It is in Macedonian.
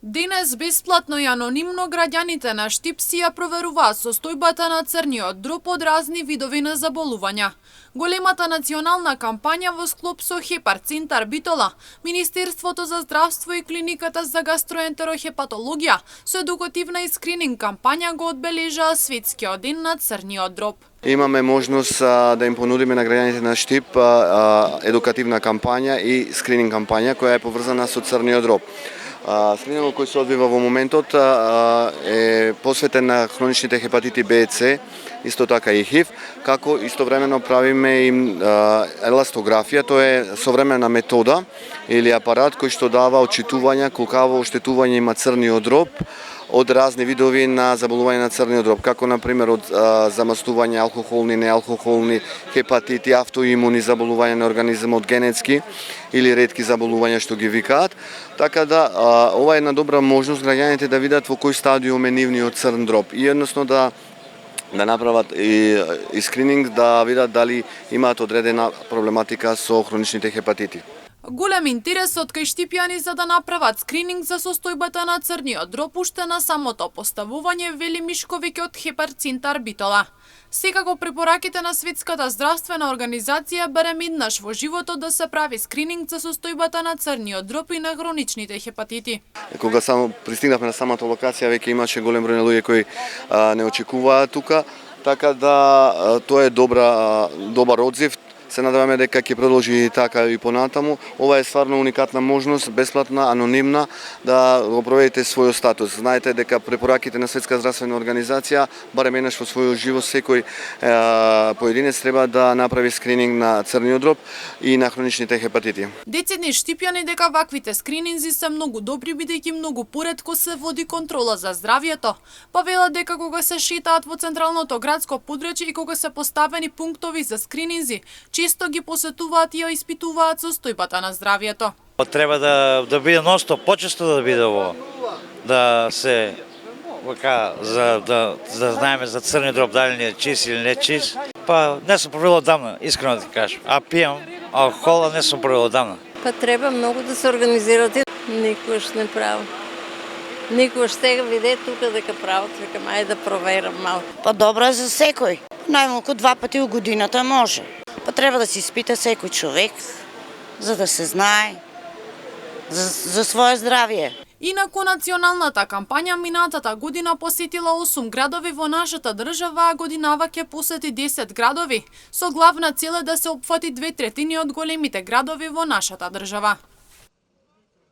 Денес бесплатно и анонимно граѓаните на Штип си ја проверуваат состојбата на црниот дроб од разни видови на заболувања. Големата национална кампања во склоп со Хепар-центар Битола, Министерството за здравство и Клиниката за гастроентерохепатологија со едукативна и скрининг кампања го одбележаа светскиот ден на црниот дроб. Имаме можност да им понудиме на граѓаните на Штип едукативна кампања и скрининг кампања која е поврзана со црниот дроб. Скринингот кој се одвива во моментот е посветен на хроничните хепатити Б и С, исто така и ХИВ, како истовремено правиме им еластографија, тоа е современа метода или апарат кој што дава отчитување колкаво оштетување има црниот дроб од разни видови на заболување на црниот дроб, како на пример од замастување алкохолни, неалкохолни, хепатити, автоимуни заболувања на организмот, генетски или ретки заболувања што ги викаат. Така да ова е една добра можност граѓаните да видат во кој стадиум е нивниот црн дроб и едносно да направат и скрининг, да видат дали имаат одредена проблематика со хроничните хепатити. Голем интерес од кај штипјани за да направат скрининг за состојбата на црниот дроб уште на самото поставување, вели Мишковиќ од Хепар-центар Битола. Секако препораките на Светската здравствена организација барем еднаш во животот да се прави скрининг за состојбата на црниот дроб и на хроничните хепатити. Кога само пристигнавме на самата локација, веќе имаше голем број на луѓе кои не очекуваат тука, така да тоа е добар одзив. Се надеваме дека ќе продолжи така и понатаму. Ова е стварно уникатна можност, бесплатна, анонимна, да го проведете својот статус. Знаете дека препораките на Светска здравствена организација, барем еднаш во својот живот, секој поединец треба да направи скрининг на црниот дроб и на хроничните хепатити. Децидни штипјани дека ваквите скрининзи се многу добри, бидејќи многу поретко се води контрола за здравјето. Па велат дека кога се шетаат во централното градско подрачје и кога се поставени пунктови за скрининзи, често ги посетуваат и ја испитуваат состојбата на здравјето. Треба да биде носто, почесто да биде ово, да се да знаеме за црниот дроб дали не е чист или не е чист. Па не сум пробил одамна, искрено да ти кажам. А пијам алкохол, не сум пробил одамна. Па треба многу да се организирате. Никош не прави. Никош сега виде тука дека прават, викам ајде да проверам малку. Па добро е за секој. Најмалку 2 пати у годината може. Па треба да се испита секој човек, за да се знае за свое здравје. Инаку националната кампања минатата година посетила 8 градови во нашата држава, а годинава ќе посети 10 градови, со главна цел да се опфати 2/3 од големите градови во нашата држава.